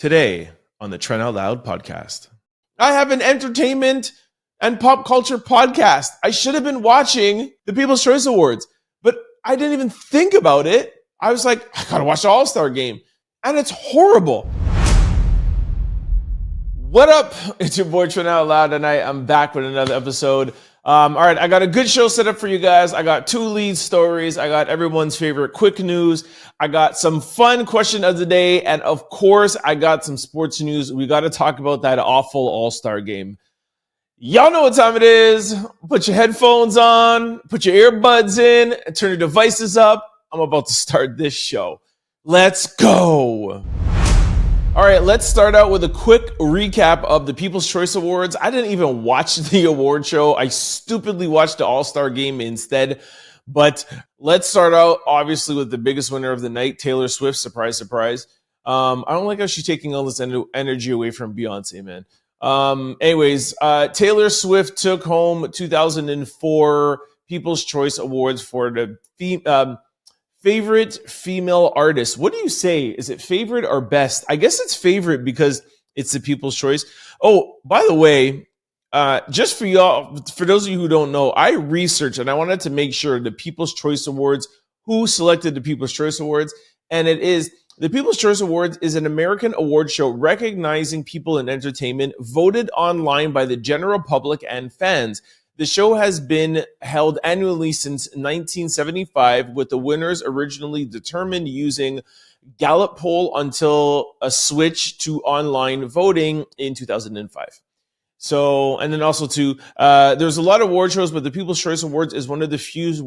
Today on the Trent Out Loud Podcast, I have an entertainment and pop culture podcast. I should have been watching the People's Choice Awards, but I didn't even think about it. I was like, I gotta watch the All-Star game, and it's horrible. What up? It's your boy Trent Out Loud, and I'm back with another episode. All right, I got a good show set up for you guys. I got 2 lead stories. I got everyone's favorite quick news. I got some fun question of the day. And of course, I got some sports news. We got to talk about that awful All-Star game. Y'all know what time it is. Put your headphones on, put your earbuds in, and turn your devices up. I'm about to start this show. Let's go. All right, let's start out with a quick recap of the People's Choice Awards. I didn't even watch the award show. I stupidly watched the All-Star game instead. But let's start out, obviously, with the biggest winner of the night, Taylor Swift. Surprise, surprise. I don't like how she's taking all this energy away from Beyonce, man. Anyways, Taylor Swift took home 2004 People's Choice Awards for the favorite female artist. What do you say? Is it favorite or best? I guess it's favorite because it's the People's Choice. Oh, by the way, just for y'all, for those of you who don't know, I researched and I wanted to make sure the People's Choice Awards, who selected the People's Choice Awards, and it is the People's Choice Awards is an American award show recognizing people in entertainment voted online by the general public and fans. The show has been held annually since 1975, with the winners originally determined using Gallup poll until a switch to online voting in 2005. So, and then also too, there's a lot of award shows, but the People's Choice Awards is one of the few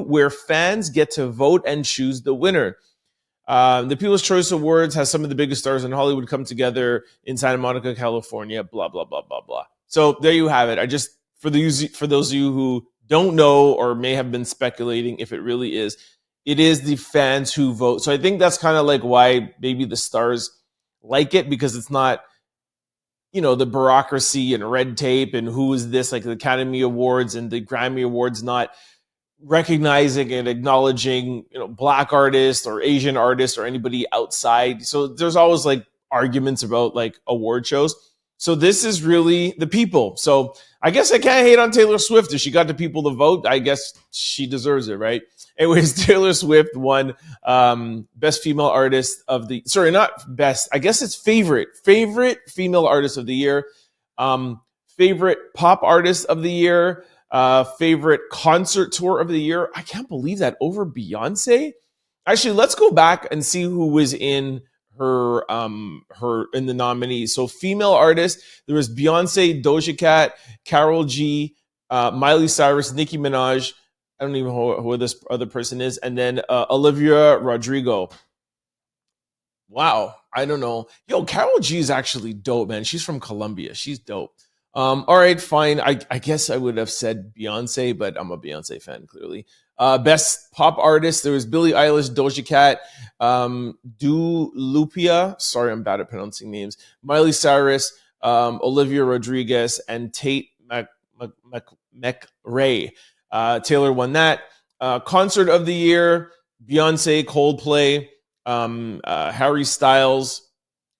where fans get to vote and choose the winner. The People's Choice Awards has some of the biggest stars in Hollywood come together in Santa Monica, California, blah, blah, blah, blah, blah. So there you have it. For those of you who don't know or may have been speculating if it really is, it is the fans who vote. So I think that's kind of like why maybe the stars like it, because it's not, the bureaucracy and red tape and who is this, like the Academy Awards and the Grammy Awards not recognizing and acknowledging, Black artists or Asian artists or anybody outside. So there's always like arguments about like award shows. So this is really the people. So I guess I can't hate on Taylor Swift. If she got the people to vote, I guess she deserves it, right? Anyways, Taylor Swift won best female artist of the, sorry, not best. I guess it's favorite female artist of the year, favorite pop artist of the year, favorite concert tour of the year. I can't believe that, over Beyonce. Actually, let's go back and see who was in her in the nominees. So female artist, there was Beyonce, Doja Cat, Karol G, Miley Cyrus, Nicki Minaj. I don't even know who this other person is. And then Olivia Rodrigo. Wow. I don't know. Yo, Karol G is actually dope, man. She's from Colombia. She's dope. All right, fine. I guess I would have said Beyonce, but I'm a Beyonce fan, clearly. Best pop artist, there was Billie Eilish, Doja Cat, Du Lupia. Sorry, I'm bad at pronouncing names. Miley Cyrus, Olivia Rodriguez, and Tate McRae. Taylor won that. Concert of the year, Beyonce, Coldplay, Harry Styles,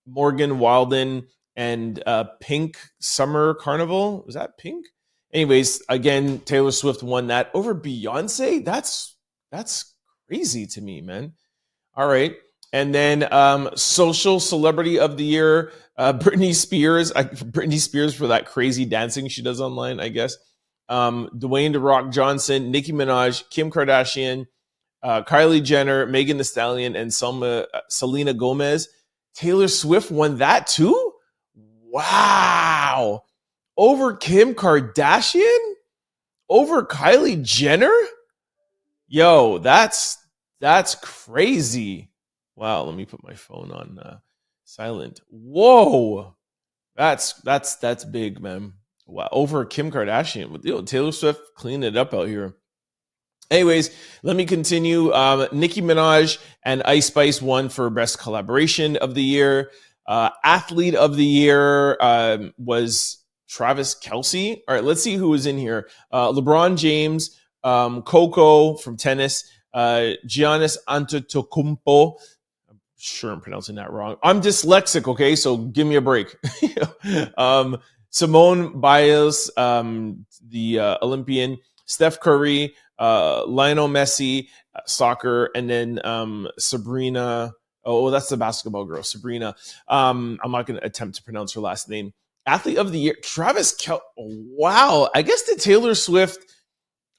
Morgan Wallen, and Pink Summer Carnival. Was that Pink? Anyways, again, Taylor Swift won that over Beyonce. That's crazy to me, man. All right. And then social celebrity of the year, Britney Spears. Britney Spears for that crazy dancing she does online, I guess. Dwayne The Rock Johnson, Nicki Minaj, Kim Kardashian, Kylie Jenner, Megan Thee Stallion, and Selena Gomez. Taylor Swift won that too? Wow. Over Kim Kardashian? Over Kylie Jenner? Yo, that's crazy. Wow, let me put my phone on silent. Whoa. That's big, man. Wow, over Kim Kardashian. Taylor Swift cleaning it up out here. Anyways, let me continue. Nicki Minaj and Ice Spice won for Best Collaboration of the Year. Athlete of the Year was Travis Kelce. All right, let's see who was in here. LeBron James, Coco from tennis, Giannis Antetokounmpo. sure I'm pronouncing that wrong. I'm dyslexic, okay? So give me a break. Simone Biles, the Olympian, Steph Curry, Lionel Messi, soccer, and then Sabrina. Oh, that's the basketball girl, Sabrina. I'm not going to attempt to pronounce her last name. Athlete of the year, Travis Kelce. Wow, I guess the Taylor Swift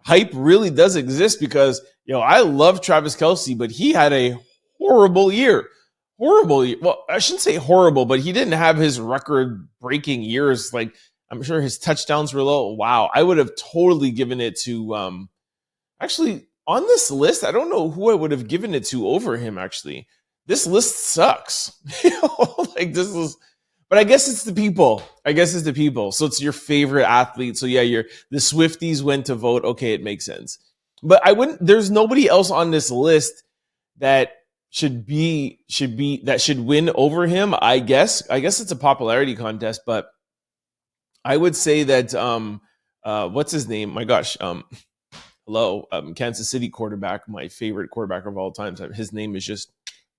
hype really does exist because, I love Travis Kelce, but he had a horrible year. Horrible. Well, I shouldn't say horrible, but he didn't have his record-breaking years. Like, I'm sure his touchdowns were low. Wow, I would have totally given it to. Actually, on this list, I don't know who I would have given it to over him. Actually, this list sucks. Like this is. But I guess it's the people. So it's your favorite athlete. So yeah, the Swifties went to vote. Okay, it makes sense. But there's nobody else on this list that should win over him. I guess it's a popularity contest, but I would say that what's his name? My gosh, Kansas City quarterback, my favorite quarterback of all time. His name is just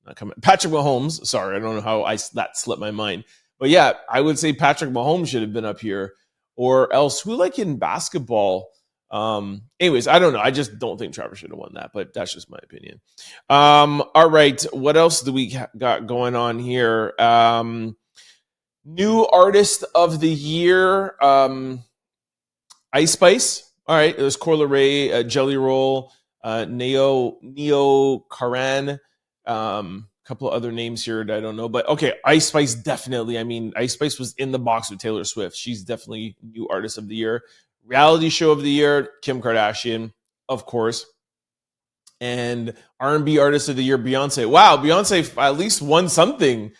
not coming. Patrick Mahomes. Sorry, I don't know how that slipped my mind. But yeah, I would say Patrick Mahomes should have been up here, or else who in basketball. Anyways, I don't know. I just don't think Travis should have won that, but that's just my opinion. All right, what else do we got going on here? New artist of the year, Ice Spice. All right, it was Corla Ray, Jelly Roll, Neo Karan. Couple of other names here that I don't know, but okay, Ice Spice definitely. I mean, Ice Spice was in the box with Taylor Swift. She's definitely new artist of the year. Reality show of the year, Kim Kardashian, of course. And R&B artist of the year, Beyonce. Wow, Beyonce at least won something.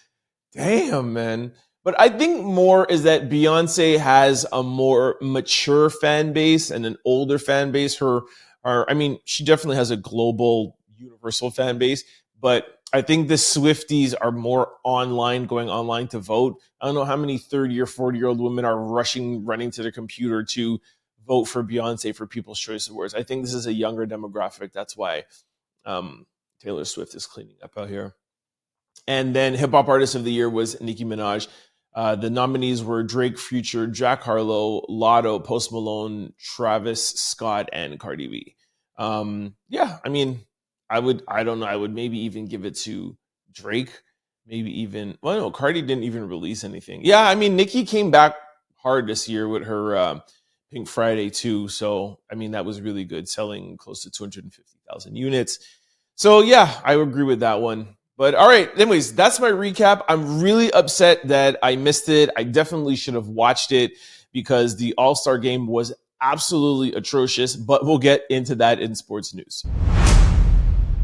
Damn, man. But I think more is that Beyonce has a more mature fan base and an older fan base. She definitely has a global, universal fan base, but I think the Swifties are more going online to vote. I don't know how many 30 or 40-year-old women are running to their computer to vote for Beyonce for People's Choice Awards. I think this is a younger demographic. That's why Taylor Swift is cleaning up out here. And then Hip Hop Artist of the Year was Nicki Minaj. The nominees were Drake, Future, Jack Harlow, Lotto, Post Malone, Travis Scott, and Cardi B. I would maybe even give it to Drake. Cardi didn't even release anything. Yeah, Nicki came back hard this year with her Pink Friday too. So, that was really good, selling close to 250,000 units. So yeah, I agree with that one. But all right, anyways, that's my recap. I'm really upset that I missed it. I definitely should have watched it because the All-Star game was absolutely atrocious, but we'll get into that in sports news.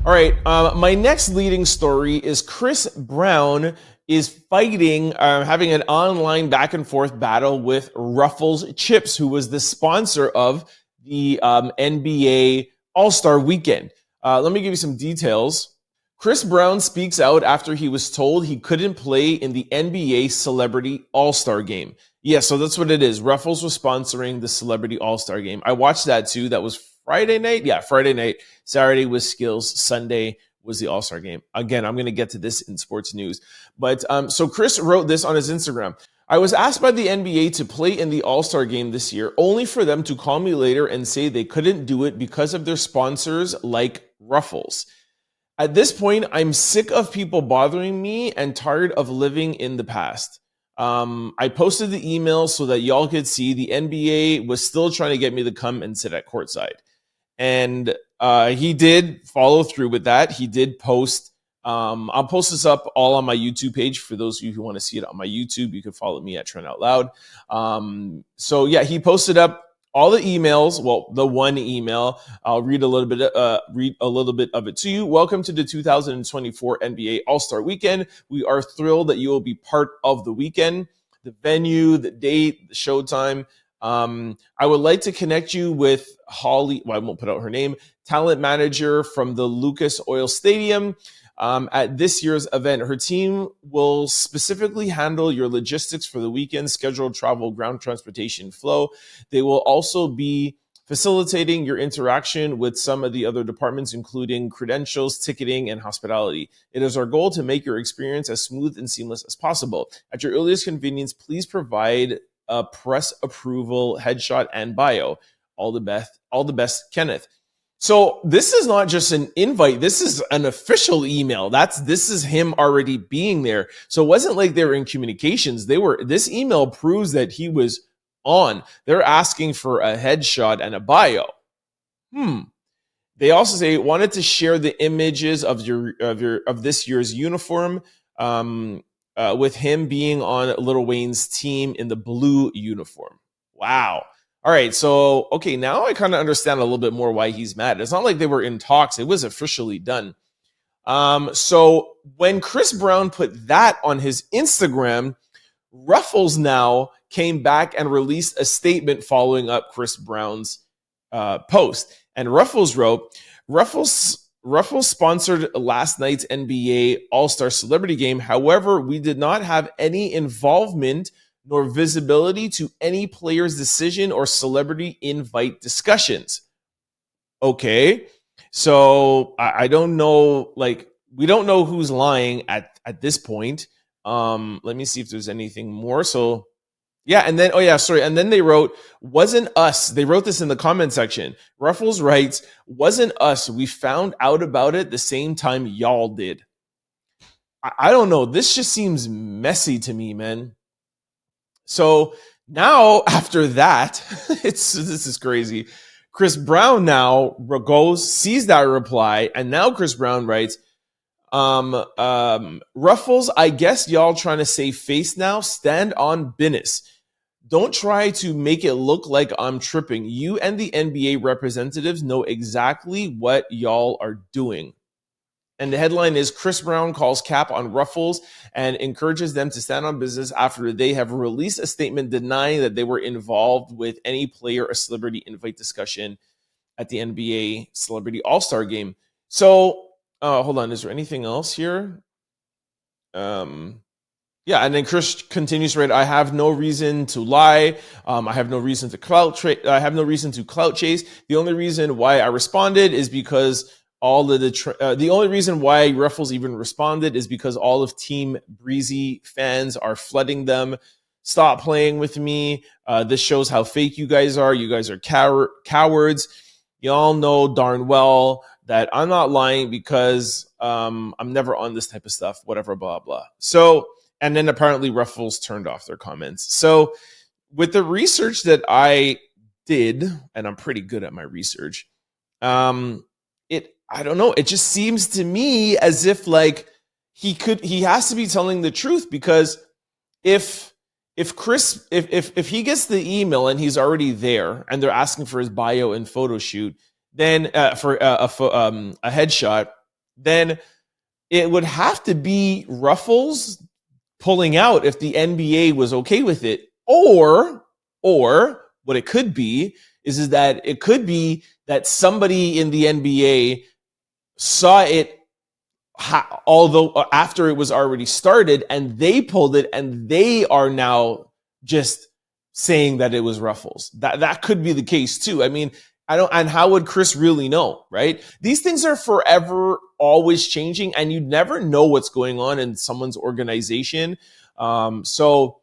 All right, my next leading story is Chris Brown is fighting, having an online back and forth battle with Ruffles Chips, who was the sponsor of the NBA All-Star Weekend. Let me give you some details. Chris Brown speaks out after he was told he couldn't play in the NBA Celebrity All-Star Game. Yeah, so that's what it is. Ruffles was sponsoring the Celebrity All-Star Game. I watched that too. That was Friday night? Yeah, Friday night. Saturday was Skills. Sunday was the All-Star Game. Again, I'm going to get to this in sports news. But so Chris wrote this on his Instagram. I was asked by the NBA to play in the All-Star Game this year, only for them to call me later and say they couldn't do it because of their sponsors like Ruffles. At this point, I'm sick of people bothering me and tired of living in the past. I posted the email so that y'all could see the NBA was still trying to get me to come and sit at courtside. And he did follow through with that. He did post. I'll post this up all on my YouTube page. For those of you who want to see it on my YouTube, you can follow me at Trent Out Loud. So yeah, he posted up all the emails. Well, the one email. I'll read a little bit of it to you. Welcome to the 2024 NBA All-Star Weekend. We are thrilled that you will be part of the weekend. The venue, the date, the showtime. I would like to connect you with Holly. Well, I won't put out her name. Talent manager from the Lucas Oil Stadium. At this year's event, her team will specifically handle your logistics for the weekend, scheduled travel, ground transportation flow. They will also be facilitating your interaction with some of the other departments, including credentials, ticketing, and hospitality. It is our goal to make your experience as smooth and seamless as possible. At your earliest convenience, please provide a press approval, headshot, and bio. All the best, Kenneth. So this is not just an invite. This is an official email. This is him already being there. So it wasn't like they were in communications. This email proves that he was on. They're asking for a headshot and a bio. They also say wanted to share the images of this year's uniform with him being on Lil Wayne's team in the blue uniform. Wow. All right, so, okay, now I kind of understand a little bit more why he's mad. It's not like they were in talks. It was officially done. So when Chris Brown put that on his Instagram, Ruffles now came back and released a statement following up Chris Brown's post. And Ruffles wrote, Ruffles sponsored last night's NBA All-Star Celebrity Game. However, we did not have any involvement nor visibility to any player's decision or celebrity invite discussions. Okay, so I don't know, like, we don't know who's lying at this point. Let me see if there's anything more. So, yeah, and then, and then they wrote, wasn't us. They wrote this in the comment section. Ruffles writes, wasn't us. We found out about it the same time y'all did. I don't know. This just seems messy to me, man. So now after that, this is crazy. Chris Brown now sees that reply, and now Chris Brown writes, Ruffles, I guess y'all trying to save face now. Stand on business. Don't try to make it look like I'm tripping. You and the NBA representatives know exactly what y'all are doing. And the headline is Chris Brown calls cap on Ruffles and encourages them to stand on business after they have released a statement denying that they were involved with any player or celebrity invite discussion at the NBA Celebrity All-Star Game. So, hold on. Is there anything else here? Yeah, and then Chris continues, right? I have no reason to lie. I have no reason to clout chase. The only reason why I responded is because the only reason why Ruffles even responded is because all of Team Breezy fans are flooding them. Stop playing with me. This shows how fake you guys are. You guys are cowards. Y'all know darn well that I'm not lying because I'm never on this type of stuff, whatever, blah, blah. So, and then apparently Ruffles turned off their comments. So with the research that I did, and I'm pretty good at my research, I don't know. It just seems to me as if like he has to be telling the truth, because if he gets the email and he's already there and they're asking for his bio and photo shoot, then for a headshot, then it would have to be Ruffles pulling out if the NBA was okay with it, or what it could be is that it could be that somebody in the NBA saw it, although after it was already started, and they pulled it, and they are now just saying that it was Ruffles. That could be the case too. I mean, and how would Chris really know, right? These things are forever always changing, and you never know what's going on in someone's organization. So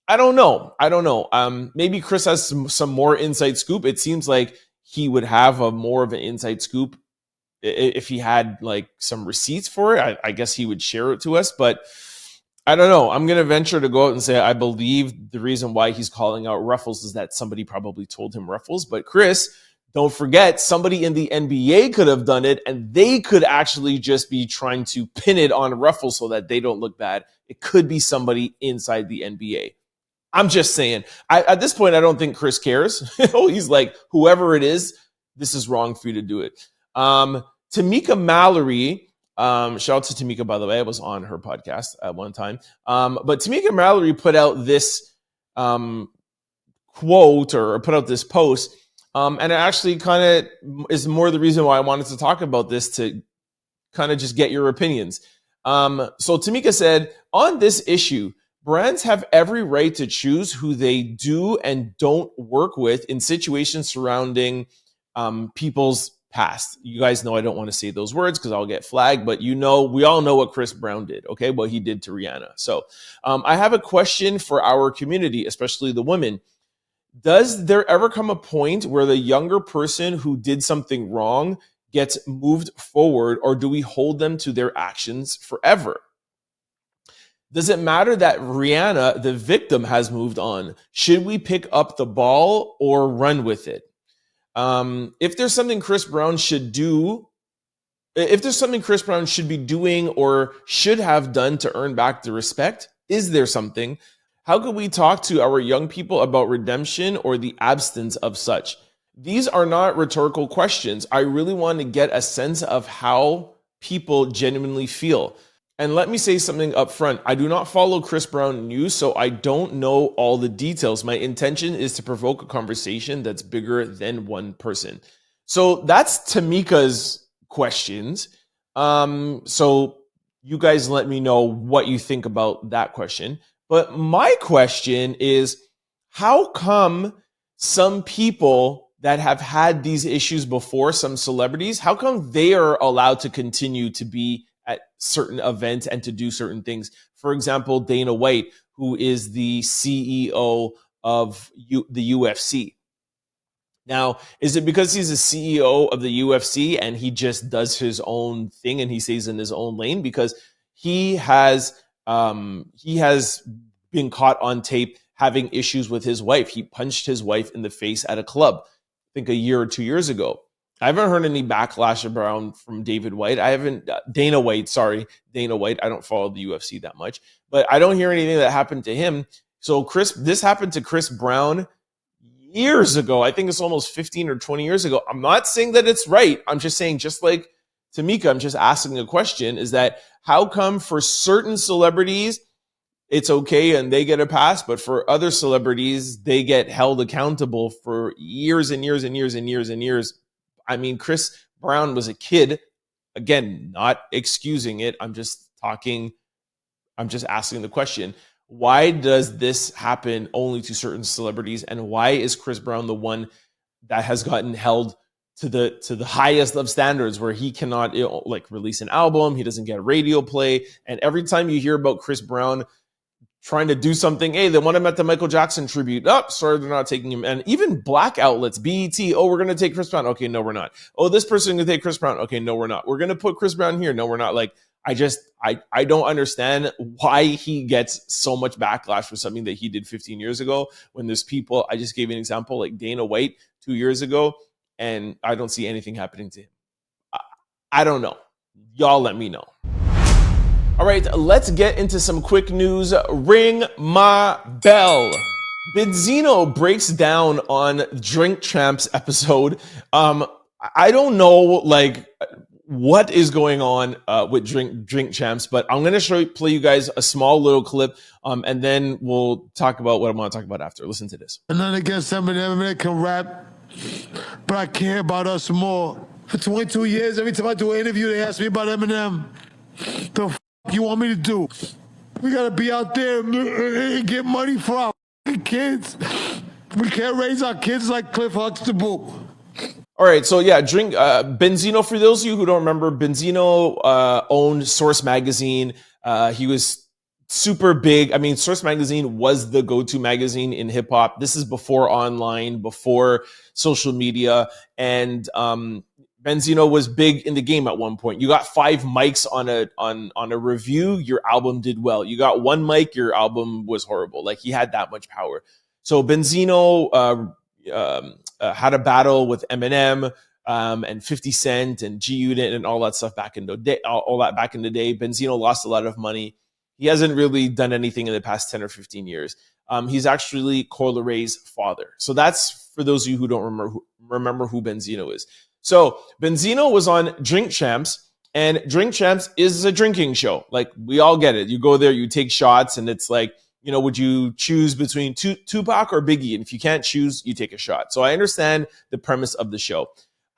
I don't know. Maybe Chris has some more inside scoop. It seems like he would have more of an inside scoop if he had like some receipts for it. I guess he would share it to us, but I don't know. I'm going to venture to go out and say I believe the reason why he's calling out Ruffles is that somebody probably told him Ruffles. But Chris, don't forget, somebody in the NBA could have done it, and they could actually just be trying to pin it on Ruffles so that they don't look bad. It could be somebody inside the NBA. I'm just saying. At this point, I don't think Chris cares. He's like, whoever it is, this is wrong for you to do it. Tamika Mallory, shout out to Tamika, by the way. I was on her podcast at one time. But Tamika Mallory put out this quote, or put out this post, and it actually kind of is more the reason why I wanted to talk about this, to kind of just get your opinions. So Tamika said, on this issue, brands have every right to choose who they do and don't work with in situations surrounding people's past. You guys know I don't want to say those words because I'll get flagged, but we all know what Chris Brown did, okay? What he did to Rihanna. So I have a question for our community, especially the women. Does there ever come a point where the younger person who did something wrong gets moved forward, or do we hold them to their actions forever? Does it matter that Rihanna, the victim, has moved on? Should we pick up the ball or run with it? If there's something Chris Brown should be doing or should have done to earn back the respect, is there something? How could we talk to our young people about redemption or the absence of such? These are not rhetorical questions. I really want to get a sense of how people genuinely feel. And let me say something up front. I do not follow Chris Brown news, so I don't know all the details. My intention is to provoke a conversation that's bigger than one person. So that's Tamika's questions. So you guys let me know what you think about that question. But my question is, how come some people that have had these issues before, some celebrities, how come they are allowed to continue to be at certain events and to do certain things? For example, Dana White, who is the CEO of the UFC. Now, is it because he's the CEO of the UFC and he just does his own thing and he stays in his own lane? Because he has been caught on tape having issues with his wife. He punched his wife in the face at a club, I think a year or 2 years ago. I haven't heard any backlash from Dana White. I don't follow the UFC that much, but I don't hear anything that happened to him. So this happened to Chris Brown years ago. I think it's almost 15 or 20 years ago. I'm not saying that it's right. I'm just saying, just like Tamika, I'm just asking a question, is that how come for certain celebrities it's okay and they get a pass, but for other celebrities, they get held accountable for years and years and years and years and years? I mean, Chris Brown was a kid. Again, not excusing it. I'm just asking the question. Why does this happen only to certain celebrities? And why is Chris Brown the one that has gotten held to the highest of standards, where he cannot release an album, he doesn't get radio play? And every time you hear about Chris Brown trying to do something, hey, they want him at the Michael Jackson tribute. Oh, sorry, they're not taking him. And even black outlets, BET, oh, we're going to take Chris Brown. Okay, no, we're not. Oh, this person going to take Chris Brown. Okay, no, we're not. We're going to put Chris Brown here. No, we're not. Like, I don't understand why he gets so much backlash for something that he did 15 years ago, when there's people, I just gave an example, like Dana White 2 years ago, and I don't see anything happening to him. I don't know. Y'all let me know. All right, let's get into some quick news. Ring my bell. Benzino breaks down on Drink Champs episode. I don't know what is going on with Drink Champs, but I'm gonna play you guys a small little clip, and then we'll talk about what I'm gonna talk about after. Listen to this. And then against some of them that can rap, but I care about us more. For 22 years, every time I do an interview, they ask me about Eminem. The f*** you want me to do? We gotta be out there and get money for our kids. We can't raise our kids like Cliff Huxtable. All right, so yeah, Benzino, for those of you who don't remember, Benzino owned Source Magazine. He was super big. I mean, Source Magazine was the go-to magazine in hip-hop. This is before online, before social media, and Benzino was big in the game at one point. You got 5 mics on a review, your album did well. You got 1 mic, your album was horrible. Like, he had that much power. So Benzino had a battle with Eminem and 50 Cent and G-Unit and all that stuff back in the day. Benzino lost a lot of money. He hasn't really done anything in the past 10 or 15 years. He's actually Corleare's father. So that's for those of you who don't remember who Benzino is. So Benzino was on Drink Champs, and Drink Champs is a drinking show. Like, we all get it. You go there, you take shots, and it's like, you know, would you choose between Tupac or Biggie? And if you can't choose, you take a shot. So I understand the premise of the show.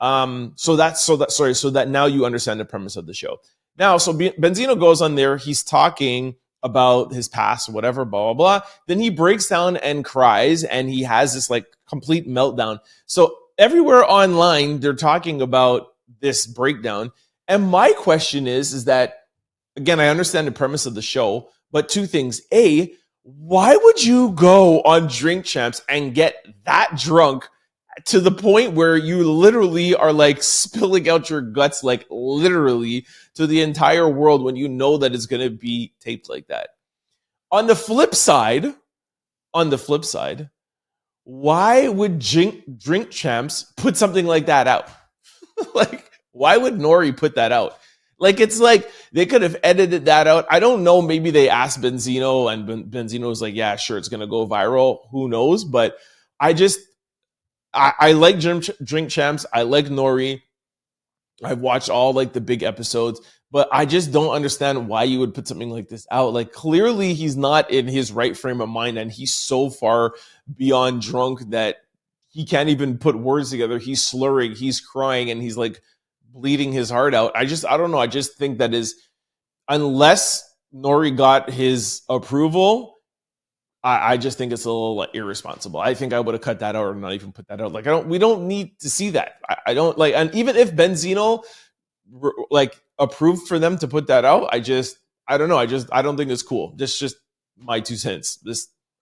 So that now you understand the premise of the show. Now, so Benzino goes on there. He's talking about his past, whatever, blah, blah, blah. Then he breaks down and cries, and he has this like complete meltdown. So everywhere online, they're talking about this breakdown. And my question is that, again, I understand the premise of the show, but two things. A, why would you go on Drink Champs and get that drunk to the point where you literally are like spilling out your guts, like literally to the entire world when you know that it's going to be taped like that? On the flip side, why would Drink Champs put something like that out? Like, why would Nori put that out? Like, it's like they could have edited that out. I don't know. Maybe they asked Benzino, and Benzino was like, yeah, sure, it's going to go viral. Who knows? But I like Drink Champs. I like Nori. I've watched all like the big episodes, but I just don't understand why you would put something like this out. Like, clearly he's not in his right frame of mind, and he's so far beyond drunk that he can't even put words together. He's slurring, he's crying, and he's like bleeding his heart out. I don't know. I just think that unless Nori got his approval, I just think it's a little like irresponsible. I think I would have cut that out or not even put that out. Like, we don't need to see that. I don't like, and even if Benzino like approved for them to put that out, I don't know. I don't think it's cool. Just my 2 cents.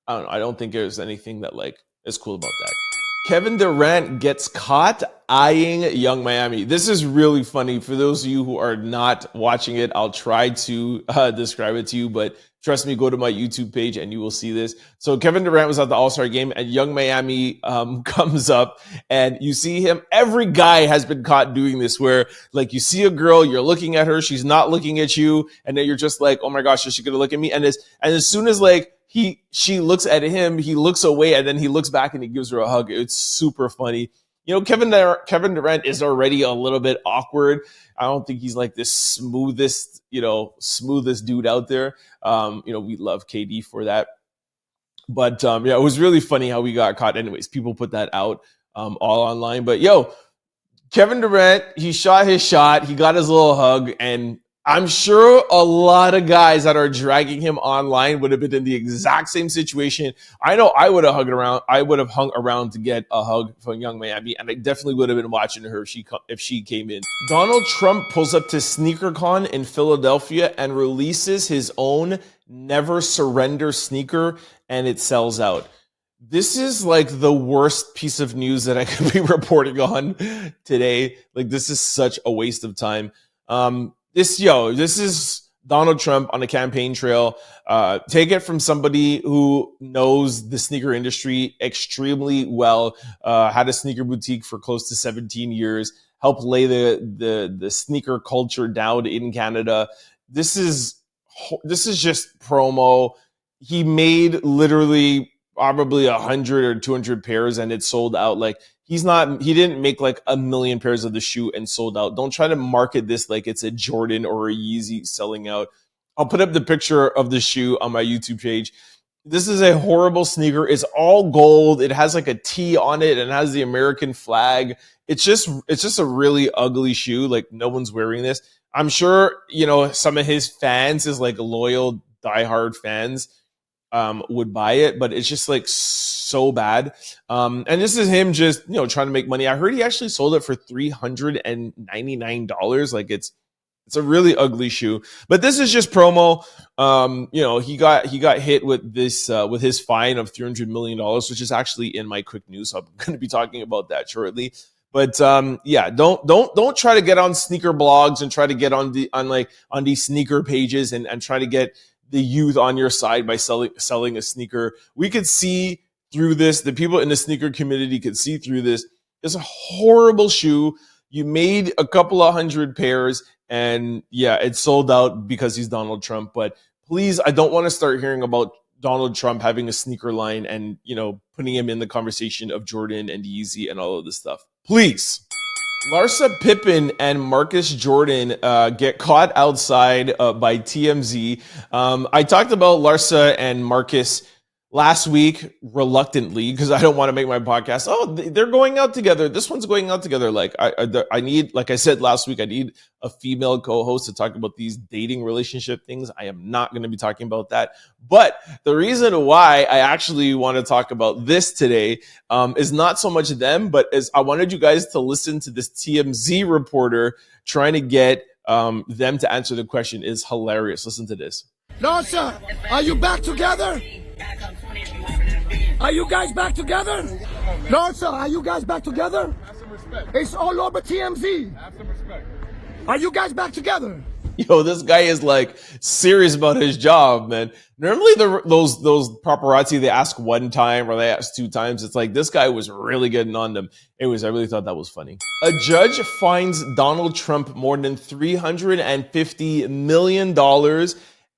I don't know. I don't think there's anything that like is cool about that. Kevin Durant gets caught eyeing Young Miami. This is really funny. For those of you who are not watching it, I'll try to describe it to you, but trust me, go to my YouTube page and you will see this. So Kevin Durant was at the All-Star game, and Young Miami comes up, and you see him. Every guy has been caught doing this, where like you see a girl, you're looking at her, she's not looking at you, and then you're just like, oh my gosh, is she gonna look at me? And as soon as like she looks at him, he looks away, and then he looks back and he gives her a hug. It's super funny. You know, Kevin Durant is already a little bit awkward. I don't think he's like this smoothest dude out there. We love KD for that. But it was really funny how we got caught. Anyways, people put that out all online. But Kevin Durant, he shot his shot. He got his little hug, and I'm sure a lot of guys that are dragging him online would have been in the exact same situation. I know I would have hung around to get a hug from Young Miami, and I definitely would have been watching her if she came in. Donald Trump pulls up to SneakerCon in Philadelphia and releases his own Never Surrender sneaker, and it sells out. This is like the worst piece of news that I could be reporting on today. Like, this is such a waste of time. This is Donald Trump on a campaign trail. Take it from somebody who knows the sneaker industry extremely well, had a sneaker boutique for close to 17 years, helped lay the sneaker culture down in Canada. This is just promo. He made literally probably 100 or 200 pairs, and it sold out. Like, he didn't make like 1 million pairs of the shoe and sold out. Don't try to market this like it's a Jordan or a Yeezy selling out. I'll put up the picture of the shoe on my YouTube page. This is a horrible sneaker. It's all gold. It has like a T on it and has the American flag. It's just a really ugly shoe. Like, no one's wearing this. I'm sure, some of his fans, his like loyal diehard fans, would buy it, but it's just like so bad. And this is him just, trying to make money. I heard he actually sold it for $399. Like, it's a really ugly shoe, but this is just promo. He got hit with this, with his fine of $300 million, which is actually in my quick news. So I'm going to be talking about that shortly. But don't try to get on sneaker blogs and try to get on these sneaker pages and try to get the youth on your side by selling a sneaker. We could see through this. The people in the sneaker community could see through this. It's a horrible shoe. You made a couple of 100 pairs, and it sold out because he's Donald Trump. But please, I don't want to start hearing about Donald Trump having a sneaker line and, putting him in the conversation of Jordan and Yeezy and all of this stuff. Please. Larsa, Pippen, and Marcus Jordan get caught outside by TMZ. I talked about Larsa and Marcus last week, reluctantly, because I don't want to make my podcast. Oh, they're going out together. This one's going out together. Like I need, like I said last week, I need a female co-host to talk about these dating relationship things. I am not going to be talking about that. But the reason why I actually want to talk about this today is not so much them, but is I wanted you guys to listen to this TMZ reporter trying to get them to answer the question. Is hilarious. Listen to this. Larsa, are you back together? Are you guys back together? Larsa, are you guys back together? Have some respect. It's all over TMZ. Have some respect. Are you guys back together? Yo, this guy is like serious about his job, man. Normally, those paparazzi, they ask one time or they ask two times. It's like this guy was really getting on them. Anyways, I really thought that was funny. A judge fines Donald Trump more than $350 million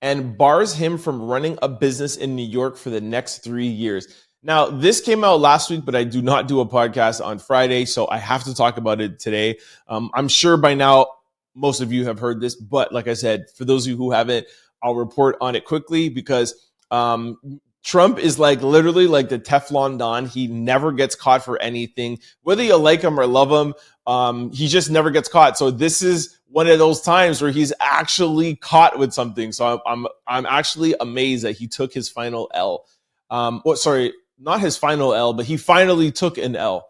and bars him from running a business in New York for the next 3 years. Now, this came out last week, but I do not do a podcast on Friday, so I have to talk about it today. I'm sure by now most of you have heard this, but like I said, for those of you who haven't, I'll report on it quickly because Trump is like literally like the Teflon Don. He never gets caught for anything. Whether you like him or love him, he just never gets caught. So this is one of those times where he's actually caught with something. So I'm actually amazed that he took his final L. Not his final L, but he finally took an L.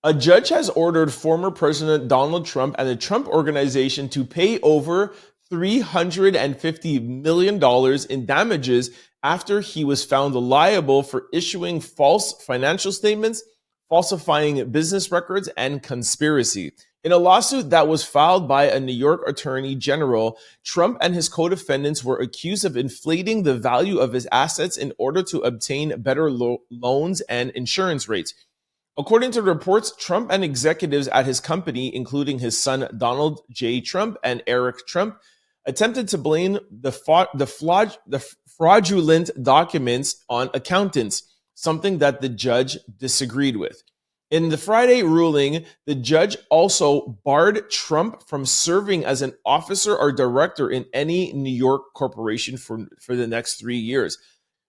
A judge has ordered former President Donald Trump and the Trump Organization to pay over $350 million in damages after he was found liable for issuing false financial statements, falsifying business records, and conspiracy. In a lawsuit that was filed by a New York attorney general, Trump and his co-defendants were accused of inflating the value of his assets in order to obtain better loans and insurance rates. According to reports, Trump and executives at his company, including his son Donald J. Trump and Eric Trump, attempted to blame the fraudulent documents on accountants, something that the judge disagreed with. In the Friday ruling, the judge also barred Trump from serving as an officer or director in any New York corporation for the next 3 years.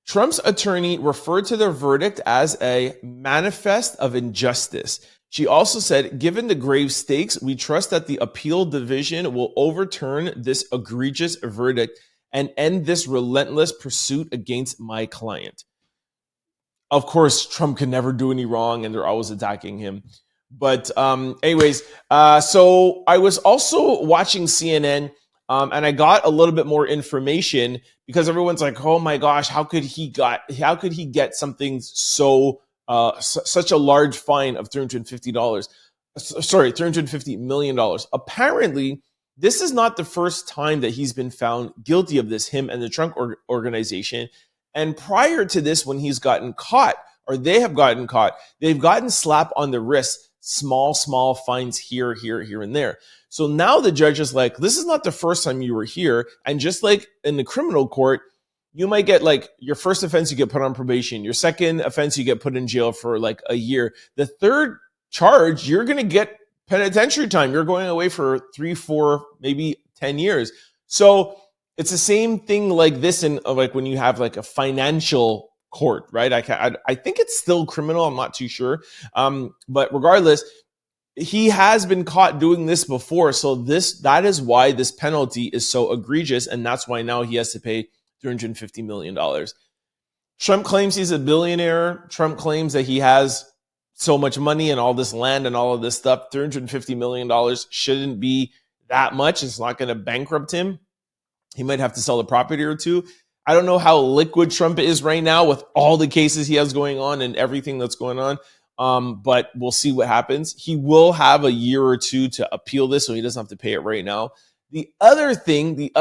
Trump's attorney referred to the verdict as a manifest of injustice. She also said, given the grave stakes, we trust that the appeal division will overturn this egregious verdict and end this relentless pursuit against my client. Of course, Trump can never do any wrong, and they're always attacking him. But anyways, so I was also watching CNN, and I got a little bit more information because everyone's like, "Oh my gosh, how could he get something so such a large fine of $350 million?" Apparently, this is not the first time that he's been found guilty of this. Him and the Trump organization. And prior to this, when he's gotten caught, or they have gotten caught, they've gotten slap on the wrist, small fines here, and there. So now the judge is like, this is not the first time you were here. And just like in the criminal court, you might get like your first offense, you get put on probation. Your second offense, you get put in jail for like a year. The third charge, you're going to get penitentiary time. You're going away for 3, 4, maybe 10 years. So it's the same thing like this in like when you have like a financial court, right? I think it's still criminal. I'm not too sure. But regardless, he has been caught doing this before. So that is why this penalty is so egregious. And that's why now he has to pay $350 million. Trump claims he's a billionaire. Trump claims that he has so much money and all this land and all of this stuff. $350 million shouldn't be that much. It's not going to bankrupt him. He might have to sell a property or two. I don't know how liquid Trump is right now with all the cases he has going on and everything that's going on. But we'll see what happens. He will have a year or two to appeal this, so he doesn't have to pay it right now. The other thing,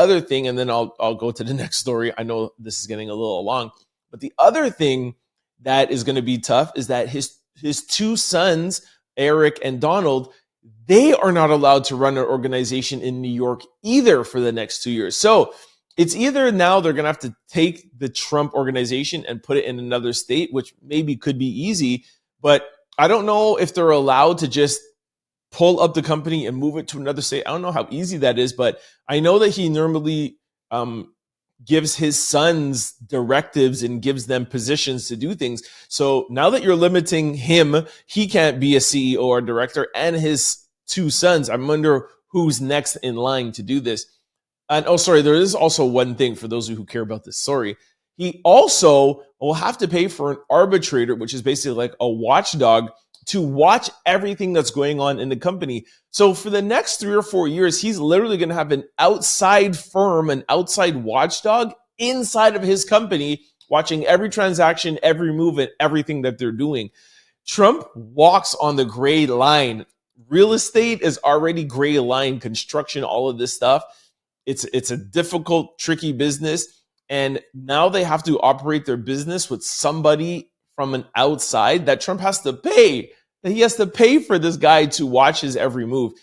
and then I'll go to the next story. I know this is getting a little long, but the other thing that is going to be tough is that his two sons, Eric and Donald, they are not allowed to run an organization in New York either for the next 2 years. So it's either now they're going to have to take the Trump organization and put it in another state, which maybe could be easy, but I don't know if they're allowed to just pull up the company and move it to another state. I don't know how easy that is, but I know that he normally gives his sons directives and gives them positions to do things. So now that you're limiting him, he can't be a CEO or director, and his two sons, I wonder who's next in line to do this. And there is also one thing for those of you who care about this. He also will have to pay for an arbitrator, which is basically like a watchdog, to watch everything that's going on in the company. So for the next 3 or 4 years, he's literally going to have an outside firm, an outside watchdog inside of his company, watching every transaction, every move, and everything that they're doing. Trump walks on the gray line. Real estate is already gray line, construction, all of this stuff. It's a difficult, tricky business. And now they have to operate their business with somebody from an outside that Trump has to pay. That he has to pay for this guy to watch his every move.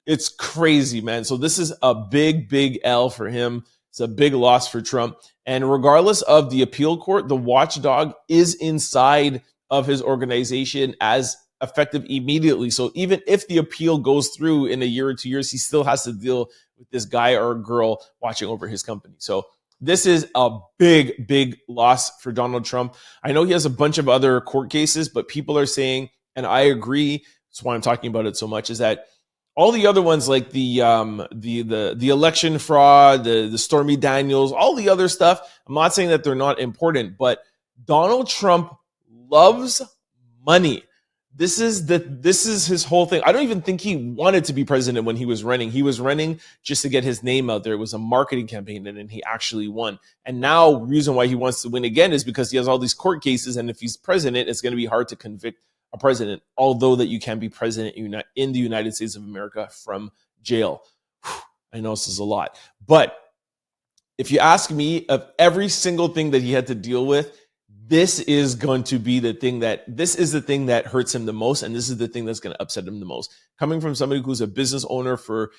It's crazy, man. So this is a big, big L for him. It's a big loss for Trump. And regardless of the appeal court, the watchdog is inside of his organization as effective immediately. So even if the appeal goes through in a year or 2 years, he still has to deal with this guy or girl watching over his company. So this is a big, big loss for Donald Trump. I know he has a bunch of other court cases, but people are saying, and I agree, that's why I'm talking about it so much, is that all the other ones like the election fraud, the Stormy Daniels, all the other stuff, I'm not saying that they're not important, but Donald Trump loves money. This is his whole thing. I don't even think he wanted to be president when he was running. He was running just to get his name out there. It was a marketing campaign, and then he actually won. And now, reason why he wants to win again is because he has all these court cases, and if he's president, it's going to be hard to convict a president, although that you can be president in the United States of America from jail. I know this is a lot. But if you ask me, of every single thing that he had to deal with, this is going to be the thing that hurts him the most. And this is the thing that's going to upset him the most. Coming from somebody who's a business owner for,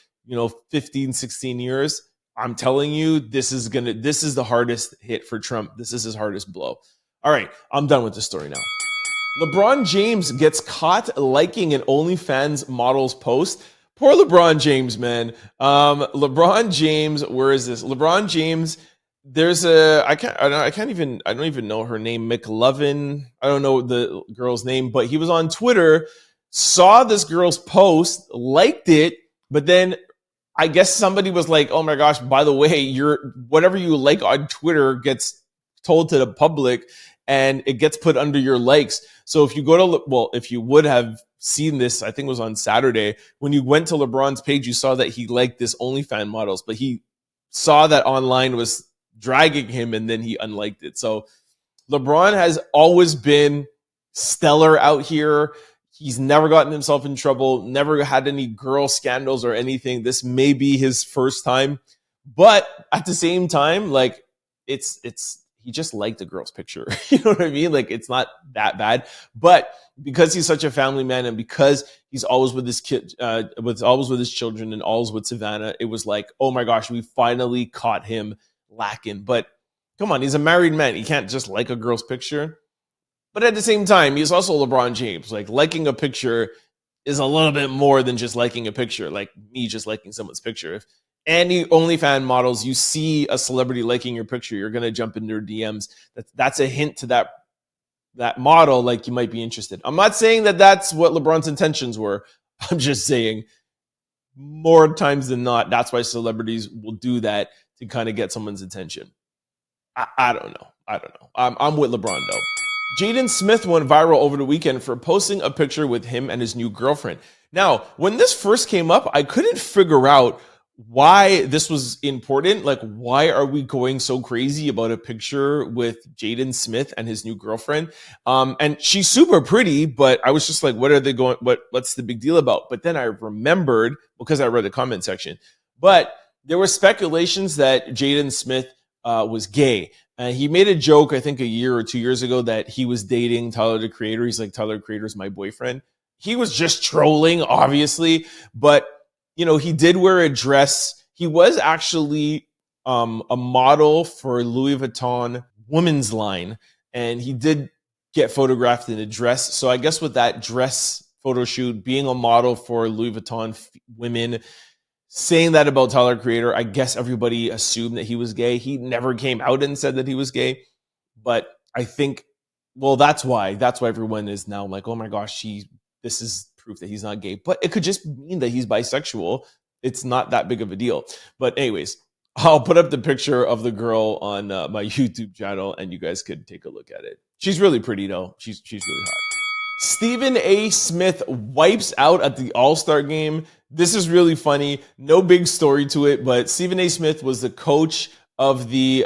15, 16 years, I'm telling you, this is the hardest hit for Trump. This is his hardest blow. All right, I'm done with the story now. LeBron James gets caught liking an OnlyFans model's post. Poor LeBron James, man. LeBron James, where is this? LeBron James, there's I don't even know her name, McLovin. I don't know the girl's name, but he was on Twitter, saw this girl's post, liked it, but then I guess somebody was like, "Oh my gosh, by the way, whatever you like on Twitter gets told to the public and it gets put under your likes." So if you if you would have seen this, I think it was on Saturday, when you went to LeBron's page, you saw that he liked this OnlyFans models, but he saw that online was dragging him and then he unliked it. So LeBron has always been stellar out here. He's never gotten himself in trouble, never had any girl scandals or anything. This may be his first time, but at the same time, like it's he just liked a girl's picture. You know what I mean? Like it's not that bad, but because he's such a family man and because he's always with his kid, always with his children and always with Savannah, it was like, oh my gosh, we finally caught him lacking. But come on, he's a married man. He can't just like a girl's picture. But at the same time, he's also LeBron James. Like liking a picture is a little bit more than just liking a picture. Like me just liking someone's picture. If any OnlyFans models, you see a celebrity liking your picture, you're going to jump into their DMs. That's a hint to that model, like you might be interested. I'm not saying that that's what LeBron's intentions were. I'm just saying more times than not, that's why celebrities will do that to kind of get someone's attention. I don't know. I'm with LeBron though. Jaden Smith went viral over the weekend for posting a picture with him and his new girlfriend. Now, when this first came up, I couldn't figure out why this was important. Like, why are we going so crazy about a picture with Jaden Smith and his new girlfriend? And she's super pretty, but I was just like, what's the big deal about? But then I remembered, because I read the comment section, but there were speculations that Jaden Smith was gay. And he made a joke, I think a year or 2 years ago, that he was dating Tyler, the Creator. He's like, Tyler, the Creator's my boyfriend. He was just trolling, obviously, but he did wear a dress. He was actually a model for Louis Vuitton women's line, and he did get photographed in a dress. So I guess with that dress photo shoot, being a model for Louis Vuitton women saying that about Tyler, Creator. I guess everybody assumed that he was gay. He never came out and said that he was gay. But I think, well, that's why everyone is now like, oh my gosh, this is proof that he's not gay. But it could just mean that he's bisexual. It's not that big of a deal. But anyways, I'll put up the picture of the girl on my YouTube channel and you guys could take a look at it. She's really pretty though. She's really hot. Stephen A. Smith wipes out at the All-Star game. This is really funny. No big story to it, but Stephen A. Smith was the coach of the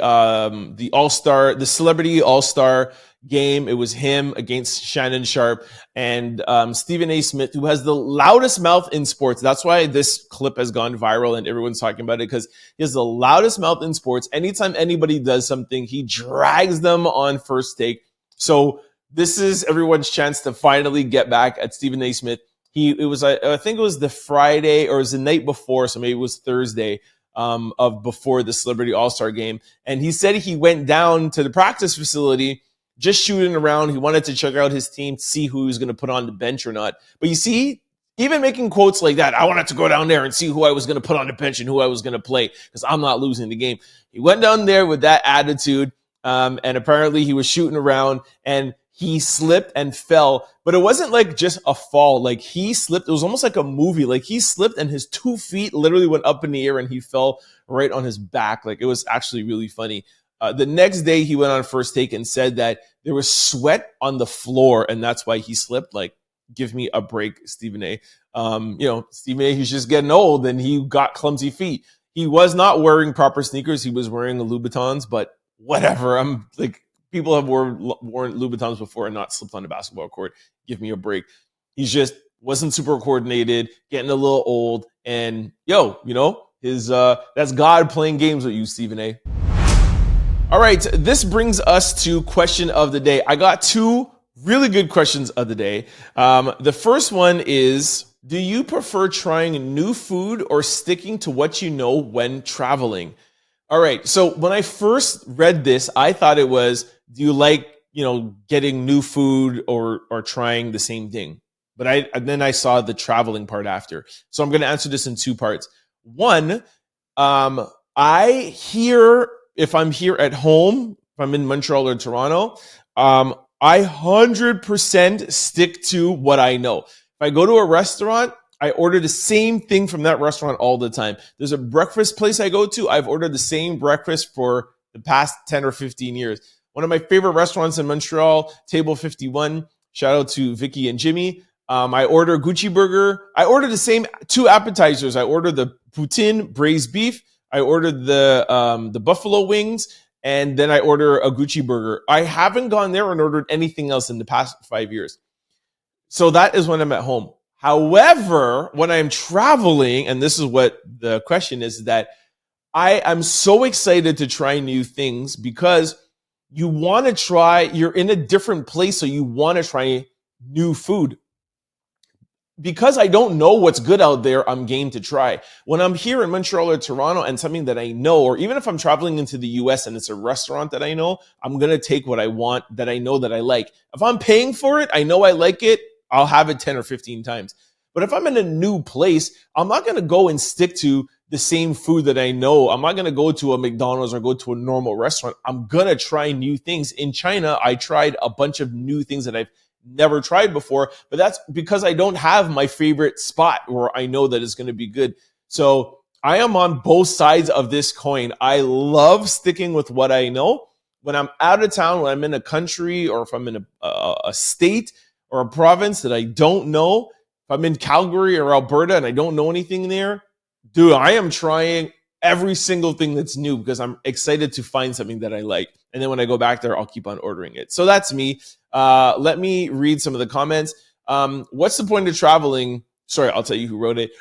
Celebrity All-Star game. It was him against Shannon Sharp, and Stephen A. Smith, who has the loudest mouth in sports. That's why this clip has gone viral and everyone's talking about it, because he has the loudest mouth in sports. Anytime anybody does something, he drags them on First Take. So this is everyone's chance to finally get back at Stephen A. Smith. I think it was the Friday, or it was the night before, so maybe it was Thursday of before the Celebrity All-Star game. And he said he went down to the practice facility just shooting around. He wanted to check out his team to see who he was going to put on the bench or not. But you see, even making quotes like that, I wanted to go down there and see who I was going to put on the bench and who I was going to play because I'm not losing the game. He went down there with that attitude, and apparently he was shooting around and he slipped and fell, but it wasn't like just a fall. Like he slipped. It was almost like a movie. Like he slipped and his 2 feet literally went up in the air and he fell right on his back. Like it was actually really funny. The next day he went on First Take and said that there was sweat on the floor and that's why he slipped. Like, give me a break, Stephen A. Stephen A, he's just getting old and he got clumsy feet. He was not wearing proper sneakers. He was wearing Louboutins, but whatever. I'm like, people have worn Louboutins before and not slipped on the basketball court. Give me a break. He just wasn't super coordinated, getting a little old. And that's God playing games with you, Stephen A. All right, this brings us to question of the day. I got two really good questions of the day. The first one is, do you prefer trying new food or sticking to what you know when traveling? All right, so when I first read this, I thought it was, do you like, getting new food or trying the same thing? But then I saw the traveling part after. So I'm going to answer this in two parts. One, if I'm here at home, if I'm in Montreal or Toronto, I 100% stick to what I know. If I go to a restaurant, I order the same thing from that restaurant all the time. There's a breakfast place I go to. I've ordered the same breakfast for the past 10 or 15 years. One of my favorite restaurants in Montreal, Table 51. Shout out to Vicky and Jimmy. I order Gucci burger. I ordered the same two appetizers. I ordered the poutine braised beef. I ordered the buffalo wings, and then I order a Gucci burger. I haven't gone there and ordered anything else in the past 5 years. So that is when I'm at home. However, when I'm traveling, and this is what the question is, that I am so excited to try new things because you want to try, you're in a different place, so you want to try new food. Because I don't know what's good out there, I'm game to try. When I'm here in Montreal or Toronto and something that I know, or even if I'm traveling into the US and it's a restaurant that I know, I'm going to take what I want that I know that I like. If I'm paying for it, I know I like it, I'll have it 10 or 15 times. But if I'm in a new place, I'm not going to go and stick to the same food that I know. I'm not going to go to a McDonald's or go to a normal restaurant. I'm going to try new things. In China, I tried a bunch of new things that I've never tried before, but that's because I don't have my favorite spot where I know that it's going to be good. So I am on both sides of this coin. I love sticking with what I know. When I'm out of town, when I'm in a country, or if I'm in a state or a province that I don't know, if I'm in Calgary or Alberta and I don't know anything there, dude, I am trying every single thing that's new because I'm excited to find something that I like. And then when I go back there, I'll keep on ordering it. So that's me. Let me read some of the comments. What's the point of traveling? Sorry, I'll tell you who wrote it.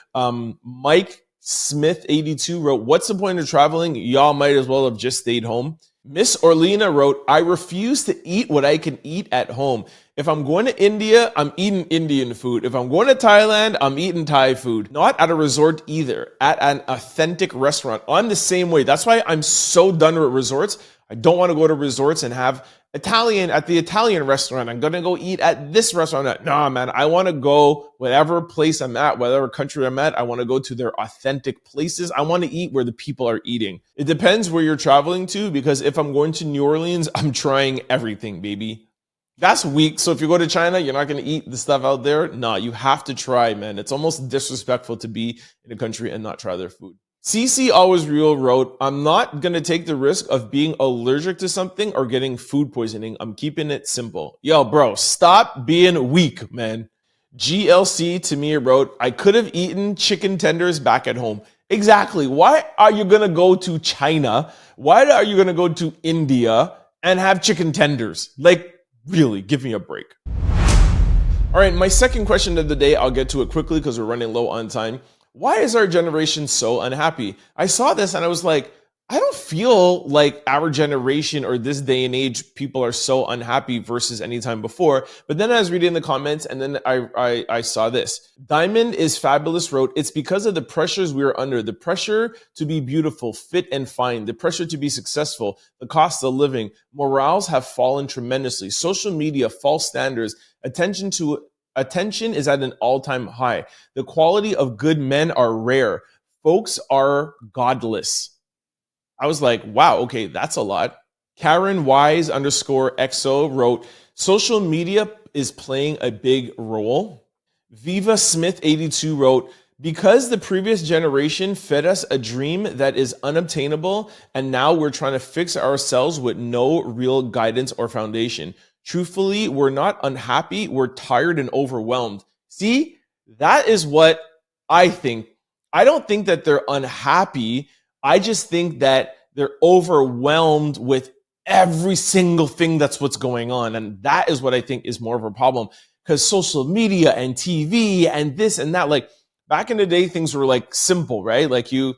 Mike Smith 82 wrote, what's the point of traveling? Y'all might as well have just stayed home. Miss Orlina wrote, I refuse to eat what I can eat at home. If I'm going to India, I'm eating Indian food. If I'm going to Thailand, I'm eating Thai food. Not at a resort either, at an authentic restaurant. I'm the same way. That's why I'm so done with resorts. I don't want to go to resorts and have Italian at the Italian restaurant. I'm going to go eat at this restaurant. No, man, I want to go whatever place I'm at, whatever country I'm at. I want to go to their authentic places. I want to eat where the people are eating. It depends where you're traveling to, because if I'm going to New Orleans, I'm trying everything, baby. That's weak. So if you go to China, you're not going to eat the stuff out there. No, you have to try, man. It's almost disrespectful to be in a country and not try their food. CC Always Real wrote, I'm not going to take the risk of being allergic to something or getting food poisoning. I'm keeping it simple. Yo, bro, stop being weak, man. GLC to me wrote, I could have eaten chicken tenders back at home. Exactly. Why are you going to go to China? Why are you going to go to India and have chicken tenders? Like, really, give me a break. All right, my second question of the day, I'll get to it quickly because we're running low on time. Why is our generation so unhappy? I saw this and I was like, I don't feel like our generation or this day and age, people are so unhappy versus any time before. But then I was reading the comments and then I saw this. Diamond is Fabulous wrote, it's because of the pressures we are under, the pressure to be beautiful, fit and fine, the pressure to be successful, the cost of living. Morals have fallen tremendously. Social media, false standards, attention is at an all-time high. The quality of good men are rare. Folks are godless. I was like, wow, okay, that's a lot. Karen Wise _XO wrote, social media is playing a big role. Viva Smith 82 wrote, because the previous generation fed us a dream that is unobtainable, and now we're trying to fix ourselves with no real guidance or foundation. Truthfully, we're not unhappy. We're tired and overwhelmed. See, that is what I think. I don't think that they're unhappy. I just think that they're overwhelmed with every single thing that's what's going on. And that is what I think is more of a problem, because social media and TV and this and that, like back in the day, things were like simple, right? Like you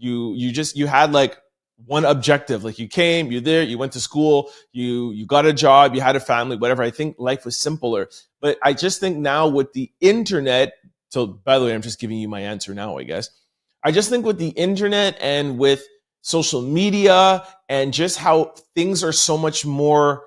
had like one objective, like you came, you're there, you went to school, you got a job, you had a family, whatever. I think life was simpler. But I just think now with the internet, so by the way, I'm just giving you my answer now, I guess. I just think with the internet and with social media and just how things are so much more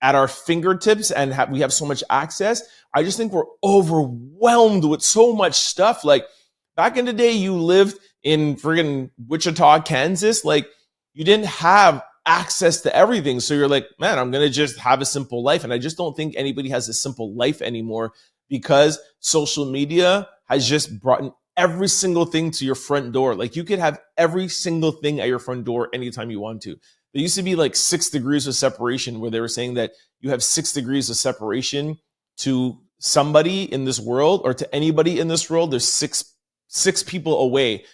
at our fingertips and we have so much access, I just think we're overwhelmed with so much stuff. Like back in the day, you lived in friggin' Wichita, Kansas. Like you didn't have access to everything. So you're like, man, I'm going to just have a simple life. And I just don't think anybody has a simple life anymore, because social media has just brought in every single thing to your front door. Like you could have every single thing at your front door anytime you want to. There used to be like 6 degrees of separation, where they were saying that you have 6 degrees of separation to somebody in this world, or to anybody in this world. There's six people away.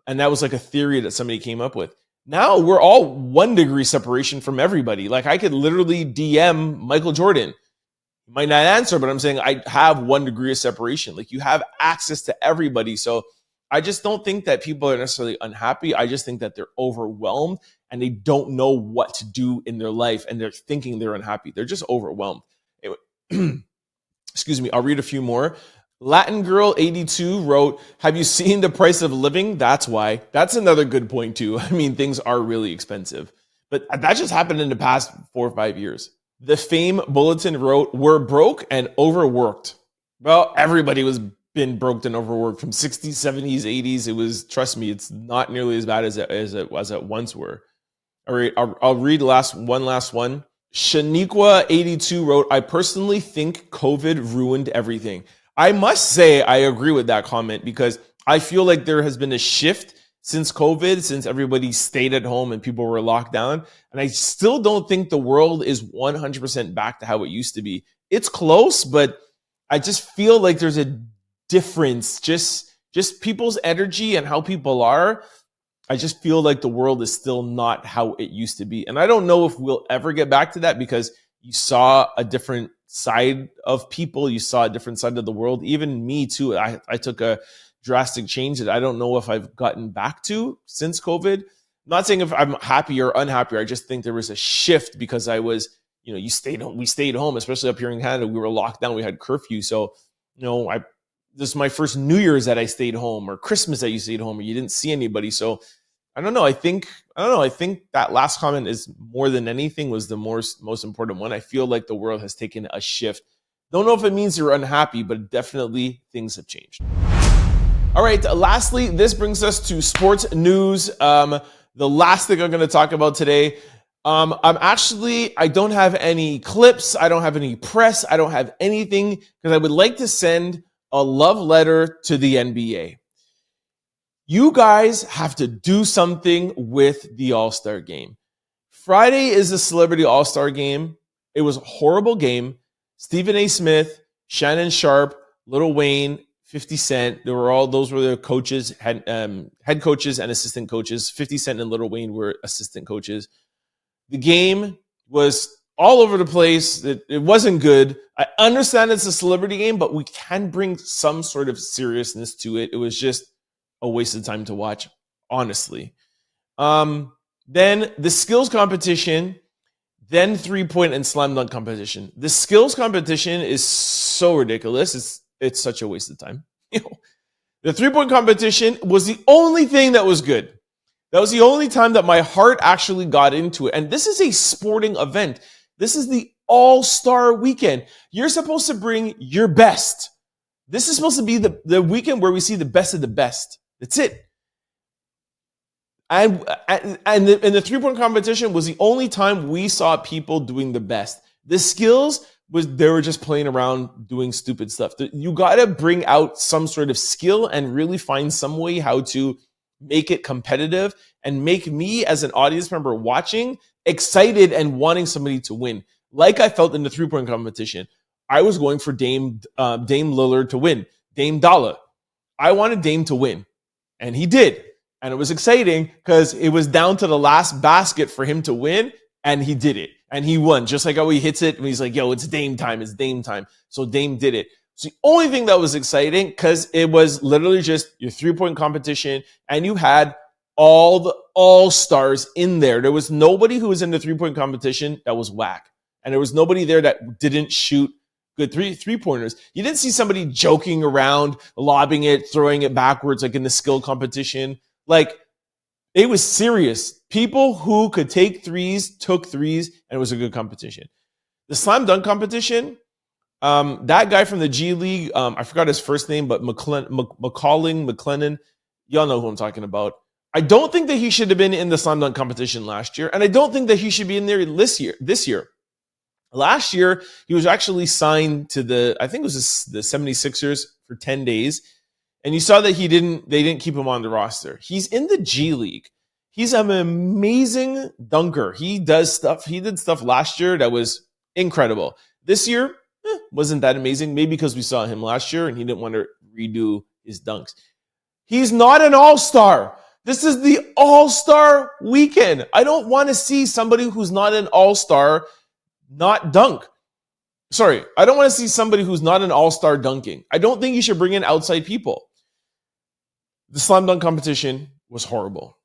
And that was like a theory that somebody came up with. Now we're all 1 degree separation from everybody. Like I could literally DM Michael Jordan. He might not answer, but I'm saying I have 1 degree of separation. Like you have access to everybody. So I just don't think that people are necessarily unhappy. I just think that they're overwhelmed and they don't know what to do in their life, and they're thinking they're unhappy. They're just overwhelmed. Anyway, excuse me. I'll read a few more. Latin Girl 82 wrote, have you seen the price of living? That's why. That's another good point too. I mean, things are really expensive, but that just happened in the past 4 or 5 years. The Fame Bulletin wrote, we're broke and overworked. Well, everybody was been broke and overworked from 60s, 70s, 80s. It was, trust me, it's not nearly as bad as it once were. All right, I'll read one last one. Shaniqua 82 wrote, I personally think COVID ruined everything. I must say I agree with that comment, because I feel like there has been a shift since COVID, since everybody stayed at home and people were locked down. And I still don't think the world is 100% back to how it used to be. It's close, but I just feel like there's a difference. Just people's energy and how people are. I just feel like the world is still not how it used to be. And I don't know if we'll ever get back to that, because you saw a different side of people. You saw a different side of the world. Even me too. I took a drastic change that I don't know if I've gotten back to since COVID. I'm not saying if I'm happy or unhappy. I just think there was a shift, because I was, we stayed home, especially up here in Canada. We were locked down. We had curfew. So, this is my first New Year's that I stayed home, or Christmas that you stayed home, or you didn't see anybody. So I don't know. I think that last comment is more than anything was the most important one. I feel like the world has taken a shift. Don't know if it means you're unhappy, but definitely things have changed. All right. Lastly, this brings us to sports news. The last thing I'm going to talk about today. I don't have any clips. I don't have any press. I don't have anything because I would like to send a love letter to the NBA. You guys have to do something with the All-Star game. Friday is the Celebrity All-Star game. It was a horrible game. Stephen A. Smith, Shannon Sharpe, Lil Wayne, 50 Cent. Those were the coaches, head coaches and assistant coaches. 50 Cent and Lil Wayne were assistant coaches. The game was all over the place. It wasn't good. I understand it's a celebrity game, but we can bring some sort of seriousness to it. It was just a waste of time to watch, honestly. Then the skills competition, then 3-point and slam dunk competition. The skills competition is so ridiculous. It's such a waste of time. The 3-point competition was the only thing that was good. That was the only time that my heart actually got into it. And this is a sporting event. This is the All-Star weekend. You're supposed to bring your best. This is supposed to be the weekend where we see the best of the best. That's it. And the 3-point competition was the only time we saw people doing the best. The skills they were just playing around doing stupid stuff. You got to bring out some sort of skill and really find some way how to make it competitive and make me as an audience member watching excited and wanting somebody to win. Like I felt in the 3-point competition. I was going for Dame Lillard to win. Dame Dollar. I wanted Dame to win. And he did. And it was exciting because it was down to the last basket for him to win. And he did it. And he won. Just like how he hits it. And he's like, yo, it's Dame time. It's Dame time. So Dame did it. It's the only thing that was exciting because it was literally just your 3-point competition. And you had all the all-stars in there. There was nobody who was in the 3-point competition that was whack. And there was nobody there that didn't shoot good three-pointers. You didn't see somebody joking around, lobbing it, throwing it backwards like in the skill competition. Like, it was serious. People who could take threes took threes, and it was a good competition. The slam dunk competition, that guy from the G League, I forgot his first name, but McClellan, y'all know who I'm talking about. I don't think that he should have been in the slam dunk competition last year, and I don't think that he should be in there this year. Last year, he was actually signed to the 76ers for 10 days. And you saw that they didn't keep him on the roster. He's in the G League. He's an amazing dunker. He did stuff last year that was incredible. This year, wasn't that amazing. Maybe because we saw him last year and he didn't want to redo his dunks. He's not an all-star. This is the all-star weekend. I don't want to see somebody who's not an all-star not dunk. Sorry, I don't want to see somebody who's not an all-star dunking. I don't think you should bring in outside people. The slam dunk competition was horrible.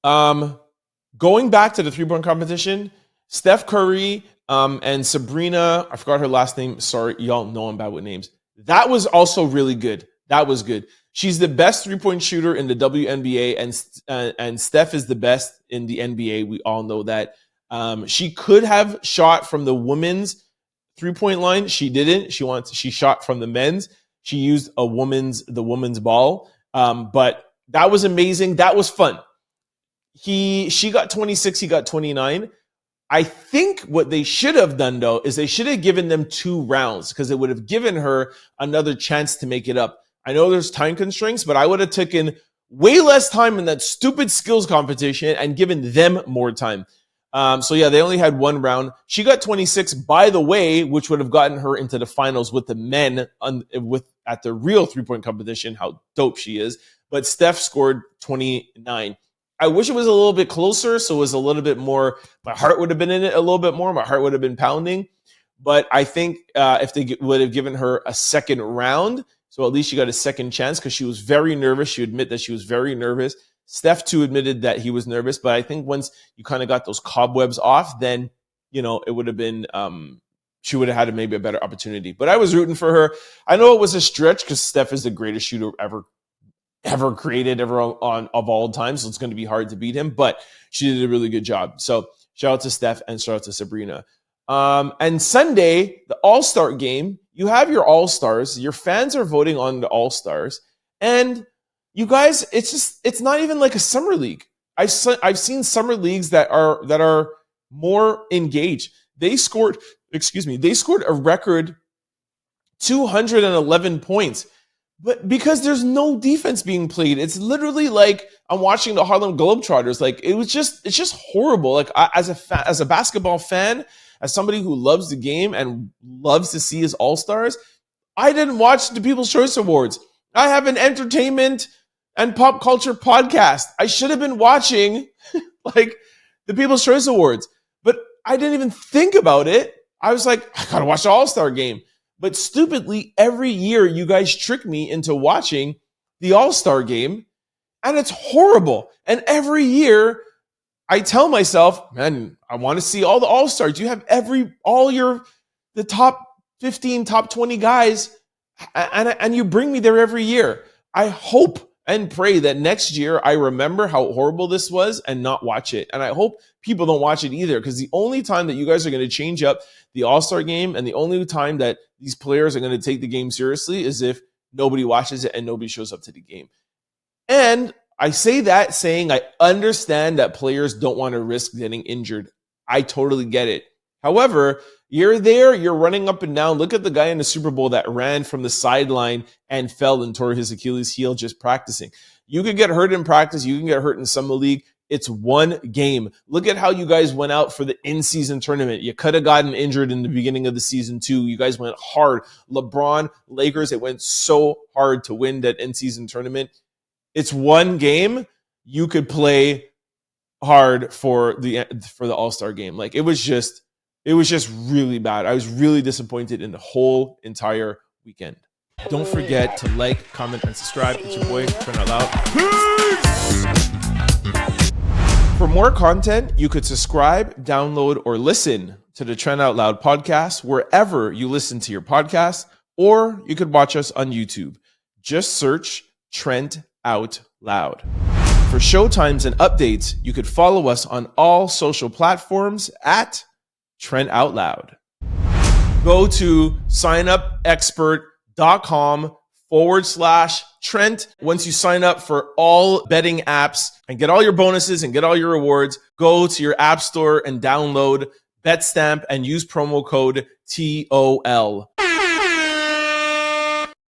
Going back to the 3-point competition, Steph Curry and Sabrina, I forgot her last name. Sorry, y'all know I'm bad with names. That was also really good. That was good. She's the best 3-point shooter in the WNBA, and Steph is the best in the NBA. We all know that. She could have shot from the women's 3-point line. She didn't. She shot from the men's. She used the woman's ball. But that was amazing. That was fun. She got 26. He got 29. I think what they should have done, though, is they should have given them 2 rounds because it would have given her another chance to make it up. I know there's time constraints, but I would have taken way less time in that stupid skills competition and given them more time. So yeah, they only had 1 round. She got 26, by the way, which would have gotten her into the finals with the men at the real 3-point competition. How dope she is. But Steph scored 29. I wish it was a little bit closer, so it was a little bit more. My heart would have been in it a little bit more. My heart would have been pounding. But I think if they would have given her a second round, so at least she got a second chance because she was very nervous. She admitted that she was very nervous. Steph, too, admitted that he was nervous. But I think once you kind of got those cobwebs off, then, it would have been she would have had maybe a better opportunity. But I was rooting for her. I know it was a stretch because Steph is the greatest shooter ever ever created ever on of all time. So it's going to be hard to beat him, but she did a really good job. So shout out to Steph and shout out to Sabrina. And Sunday, the All-Star game, you have your All-Stars. Your fans are voting on the All-Stars. And you guys, it's not even like a summer league. I've seen summer leagues that are more engaged. They scored a record 211 points. But because there's no defense being played, it's literally like I'm watching the Harlem Globetrotters. Like it's just horrible. Like as a basketball fan, as somebody who loves the game and loves to see his All-Stars, I didn't watch the People's Choice Awards. I have an entertainment and pop culture podcast. I should have been watching like the People's Choice Awards, but I didn't even think about it. I was like, I gotta watch the All-Star game. But stupidly, every year you guys trick me into watching the All-Star game, and it's horrible. And every year I tell myself, man, I want to see all the All-Stars. You have the top 15, top 20 guys, and you bring me there every year. I hope and pray that next year I remember how horrible this was and not watch it. And I hope people don't watch it either, because the only time that you guys are going to change up the All-Star game and the only time that these players are going to take the game seriously is if nobody watches it and nobody shows up to the game. And I say that saying I understand that players don't want to risk getting injured. I totally get it. However, you're there, you're running up and down. Look at the guy in the Super Bowl that ran from the sideline and fell and tore his Achilles heel just practicing. You could get hurt in practice. You can get hurt in summer league. It's one game. Look at how you guys went out for the in-season tournament. You could have gotten injured in the beginning of the season too. You guys went hard. LeBron, Lakers, it went so hard to win that in-season tournament. It's one game. You could play hard for the All-Star game. Like it was just really bad. I was really disappointed in the whole entire weekend. Don't forget to like, comment, and subscribe. It's your boy, Trent Out Loud. Peace! For more content, you could subscribe, download, or listen to the Trent Out Loud podcast wherever you listen to your podcast, or you could watch us on YouTube. Just search Trent Out Loud. For showtimes and updates, you could follow us on all social platforms at Trent Out Loud. Go to signupexpert.com/Trent. Once you sign up for all betting apps and get all your bonuses and get all your rewards, go to your app store and download BetStamp and use promo code TOL.